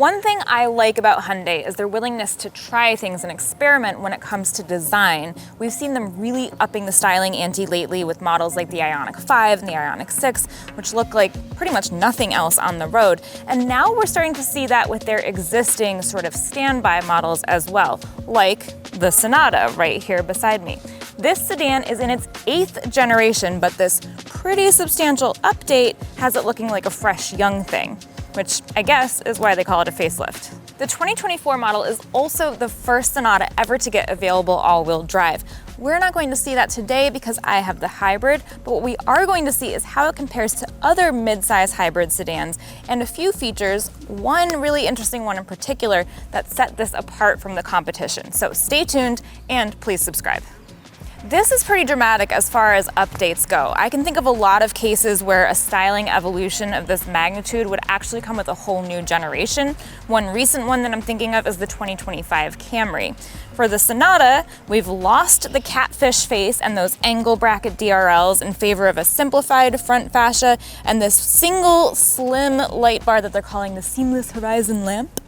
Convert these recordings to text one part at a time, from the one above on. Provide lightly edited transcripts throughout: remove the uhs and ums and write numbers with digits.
One thing I like about Hyundai is their willingness to try things and experiment when it comes to design. We've seen them really upping the styling ante lately with models like the IONIQ 5 and the IONIQ 6, which look like pretty much nothing else on the road. And now we're starting to see that with their existing sort of standby models as well, like the Sonata right here beside me. This sedan is in its 8th generation, but this pretty substantial update has it looking like a fresh young thing, which I guess is why they call it a facelift. The 2024 model is also the first Sonata ever to get available all-wheel drive. We're not going to see that today because I have the hybrid, but what we are going to see is how it compares to other mid-size hybrid sedans and a few features, one really interesting one in particular that set this apart from the competition. So stay tuned and please subscribe. This is pretty dramatic as far as updates go. I can think of a lot of cases where a styling evolution of this magnitude would actually come with a whole new generation. One recent one that I'm thinking of is the 2025 Camry. For the Sonata, we've lost the catfish face and those angle bracket DRLs in favor of a simplified front fascia and this single slim light bar that they're calling the seamless horizon lamp.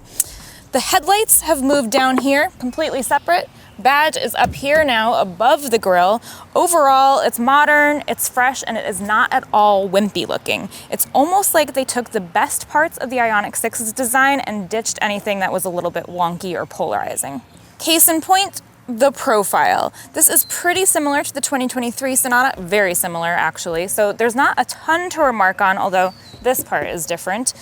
The headlights have moved down here, completely separate. Badge is up here now above the grille. Overall, it's modern, it's fresh, and it is not at all wimpy looking. It's almost like they took the best parts of the IONIQ 6's design and ditched anything that was a little bit wonky or polarizing. Case in point, the profile. This is pretty similar to the 2023 Sonata, very similar actually, so there's not a ton to remark on, although this part is different.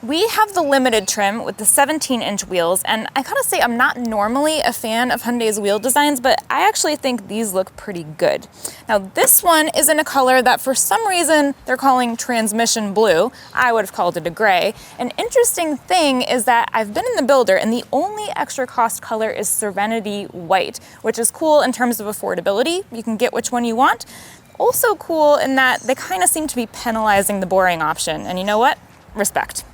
We have the limited trim with the 17-inch wheels, and I gotta say I'm not normally a fan of Hyundai's wheel designs, but I actually think these look pretty good. Now this one is in a color that for some reason they're calling transmission blue. I would have called it a gray. An interesting thing is that I've been in the builder and the only extra cost color is Serenity White, which is cool in terms of affordability. You can get which one you want. Also cool in that they kind of seem to be penalizing the boring option, and you know what? Respect.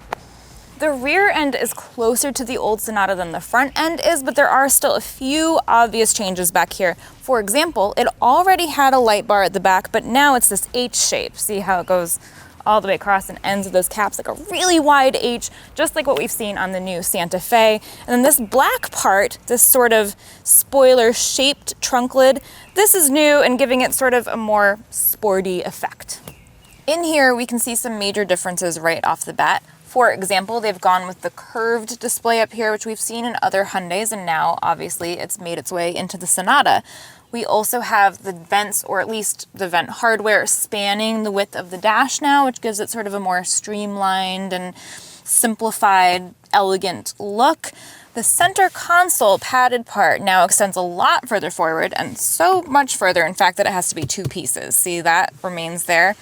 The rear end is closer to the old Sonata than the front end is, but there are still a few obvious changes back here. For example, it already had a light bar at the back, but now it's this H shape. See how it goes all the way across and ends of those caps like a really wide H, just like what we've seen on the new Santa Fe. And then this black part, this sort of spoiler-shaped trunk lid, this is new and giving it sort of a more sporty effect. In here, we can see some major differences right off the bat. For example, they've gone with the curved display up here, which we've seen in other Hyundais, and now obviously it's made its way into the Sonata. We also have the vents, or at least the vent hardware, spanning the width of the dash now, which gives it sort of a more streamlined and simplified, elegant look. The center console padded part now extends a lot further forward, and so much further, in fact, that it has to be two pieces. See, that remains there.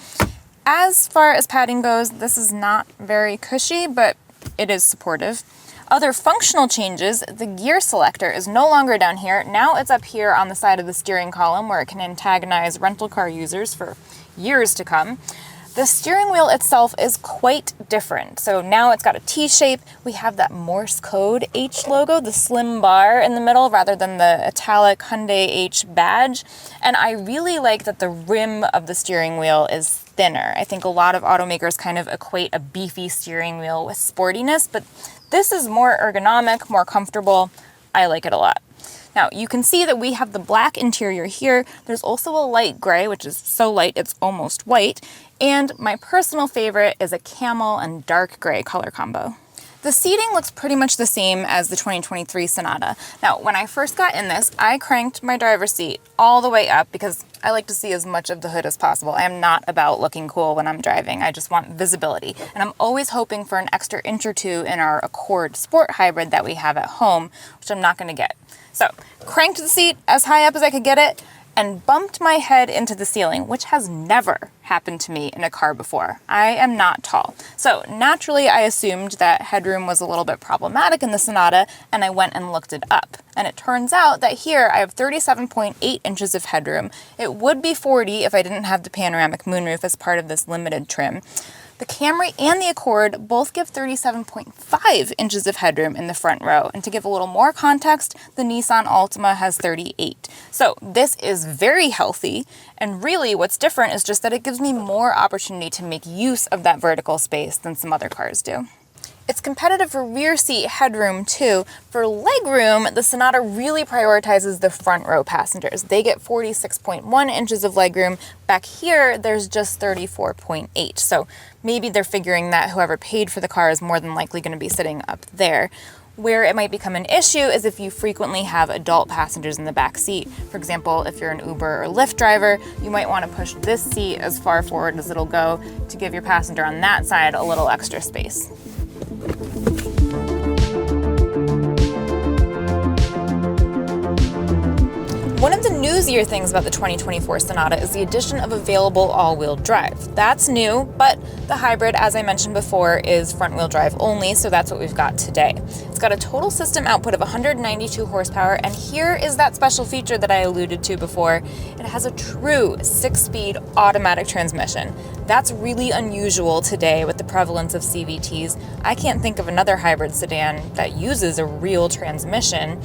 As far as padding goes, this is not very cushy, but it is supportive. Other functional changes, the gear selector is no longer down here. Now it's up here on the side of the steering column where it can antagonize rental car users for years to come. The steering wheel itself is quite different. So now it's got a T shape. We have that Morse code H logo, the slim bar in the middle rather than the italic Hyundai H badge. And I really like that the rim of the steering wheel is thinner. I think a lot of automakers kind of equate a beefy steering wheel with sportiness, but this is more ergonomic, more comfortable. I like it a lot. Now you can see that we have the black interior here. There's also a light gray, which is so light it's almost white. And my personal favorite is a camel and dark gray color combo. The seating looks pretty much the same as the 2023 Sonata. Now, when I first got in this, I cranked my driver's seat all the way up because I like to see as much of the hood as possible. I am not about looking cool when I'm driving. I just want visibility. And I'm always hoping for an extra inch or two in our Accord Sport Hybrid that we have at home, which I'm not gonna get. So, cranked the seat as high up as I could get it, and bumped my head into the ceiling, which has never happened to me in a car before. I am not tall. So naturally, I assumed that headroom was a little bit problematic in the Sonata, and I went and looked it up. And it turns out that here I have 37.8 inches of headroom. It would be 40 if I didn't have the panoramic moonroof as part of this limited trim. The Camry and the Accord both give 37.5 inches of headroom in the front row. And to give a little more context, the Nissan Altima has 38. So this is very healthy. And really what's different is just that it gives me more opportunity to make use of that vertical space than some other cars do. It's competitive for rear seat headroom too. For legroom, the Sonata really prioritizes the front row passengers. They get 46.1 inches of legroom. Back here, there's just 34.8. So maybe they're figuring that whoever paid for the car is more than likely going to be sitting up there. Where it might become an issue is if you frequently have adult passengers in the back seat. For example, if you're an Uber or Lyft driver, you might want to push this seat as far forward as it'll go to give your passenger on that side a little extra space. One of the newsier things about the 2024 Sonata is the addition of available all-wheel drive. That's new, but the hybrid, as I mentioned before, is front-wheel drive only, so that's what we've got today. It's got a total system output of 192 horsepower, and here is that special feature that I alluded to before. It has a true 6-speed automatic transmission. That's really unusual today with the prevalence of CVTs. I can't think of another hybrid sedan that uses a real transmission.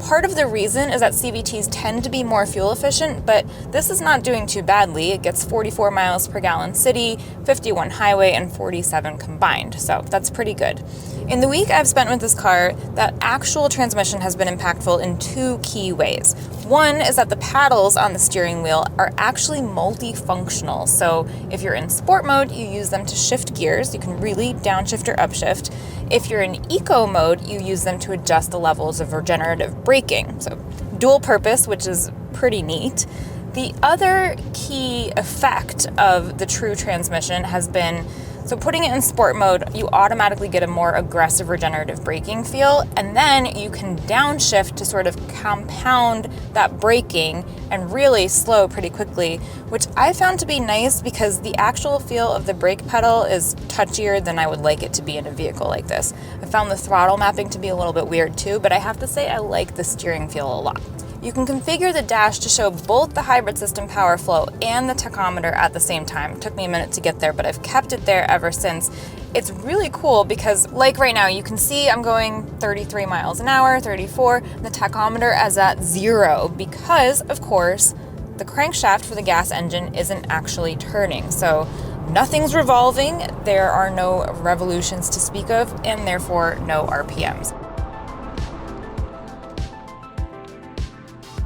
Part of the reason is that CVTs tend to be more fuel efficient, but this is not doing too badly. It gets 44 miles per gallon city, 51 highway, and 47 combined, so that's pretty good. In the week I've spent with this car, that actual transmission has been impactful in two key ways. One is that the paddles on the steering wheel are actually multifunctional. So if you're in sport mode, you use them to shift gears. You can really downshift or upshift. If you're in eco mode, you use them to adjust the levels of regenerative braking. So dual purpose, which is pretty neat. The other key effect of the true transmission has been, so putting it in sport mode, you automatically get a more aggressive regenerative braking feel, and then you can downshift to sort of compound that braking and really slow pretty quickly, which I found to be nice because the actual feel of the brake pedal is touchier than I would like it to be in a vehicle like this. I found the throttle mapping to be a little bit weird too, but I have to say I like the steering feel a lot. You can configure the dash to show both the hybrid system power flow and the tachometer at the same time. It took me a minute to get there, but I've kept it there ever since. It's really cool because, like right now, you can see I'm going 33 miles an hour, 34, and the tachometer is at 0 because, of course, the crankshaft for the gas engine isn't actually turning. So nothing's revolving, there are no revolutions to speak of, and therefore no RPMs.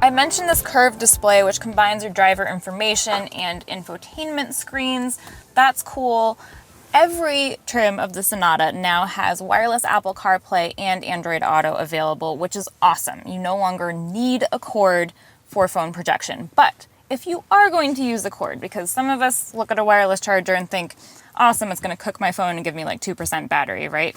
I mentioned this curved display, which combines your driver information and infotainment screens. That's cool. Every trim of the Sonata now has wireless Apple CarPlay and Android Auto available, which is awesome. You no longer need a cord for phone projection. But if you are going to use a cord, because some of us look at a wireless charger and think, awesome, it's going to cook my phone and give me like 2% battery, right?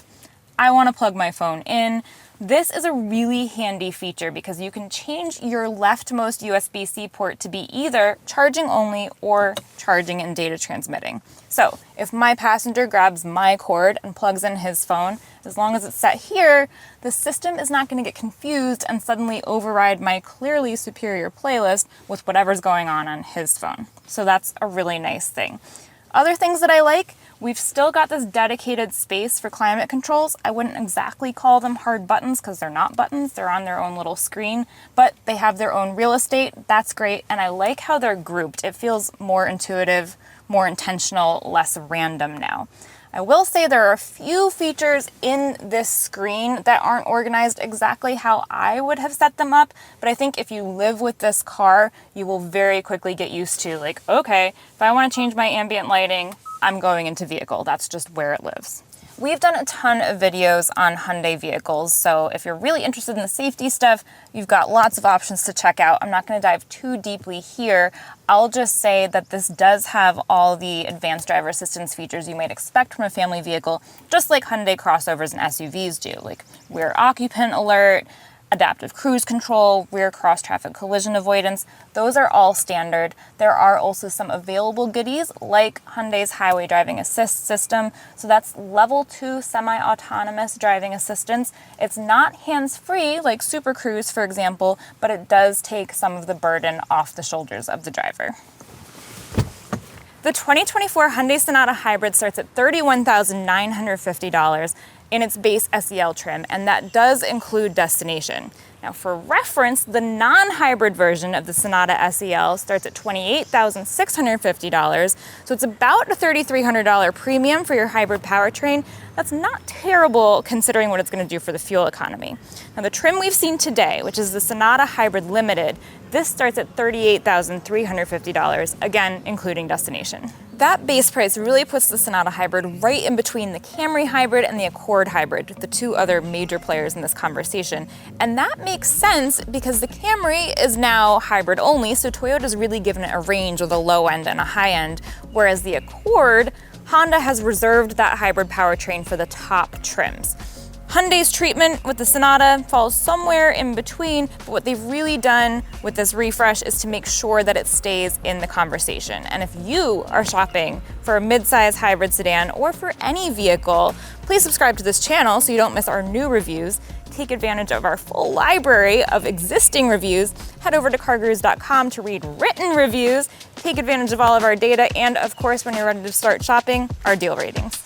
I want to plug my phone in. This is a really handy feature because you can change your leftmost USB-C port to be either charging only or charging and data transmitting. So if my passenger grabs my cord and plugs in his phone, as long as it's set here, the system is not going to get confused and suddenly override my clearly superior playlist with whatever's going on his phone. So that's a really nice thing. Other things that I like, we've still got this dedicated space for climate controls. I wouldn't exactly call them hard buttons because they're not buttons, they're on their own little screen, but they have their own real estate. That's great, and I like how they're grouped. It feels more intuitive, more intentional, less random now. I will say there are a few features in this screen that aren't organized exactly how I would have set them up, but I think if you live with this car, you will very quickly get used to, like, okay, if I want to change my ambient lighting, I'm going into vehicle. That's just where it lives. We've done a ton of videos on Hyundai vehicles, so if you're really interested in the safety stuff, you've got lots of options to check out. I'm not going to dive too deeply here. I'll just say that this does have all the advanced driver assistance features you might expect from a family vehicle, just like Hyundai crossovers and SUVs do, like rear occupant alert, adaptive cruise control, rear cross-traffic collision avoidance. Those are all standard. There are also some available goodies like Hyundai's highway driving assist system. So that's level 2 semi-autonomous driving assistance. It's not hands-free like Super Cruise, for example, but it does take some of the burden off the shoulders of the driver. The 2024 Hyundai Sonata Hybrid starts at $31,950. in its base SEL trim, and that does include destination. Now, for reference, the non-hybrid version of the Sonata SEL starts at $28,650, so it's about a $3,300 premium for your hybrid powertrain. That's not terrible considering what it's going to do for the fuel economy. Now, the trim we've seen today, which is the Sonata Hybrid Limited, this starts at $38,350, again, including destination. That base price really puts the Sonata Hybrid right in between the Camry Hybrid and the Accord Hybrid, the two other major players in this conversation. And that makes sense because the Camry is now hybrid only, so Toyota's really given it a range with a low end and a high end, whereas the Accord, Honda has reserved that hybrid powertrain for the top trims. Hyundai's treatment with the Sonata falls somewhere in between, but what they've really done with this refresh is to make sure that it stays in the conversation. And if you are shopping for a mid-size hybrid sedan or for any vehicle, please subscribe to this channel so you don't miss our new reviews. Take advantage of our full library of existing reviews. Head over to CarGurus.com to read written reviews. Take advantage of all of our data and, of course, when you're ready to start shopping, our deal ratings.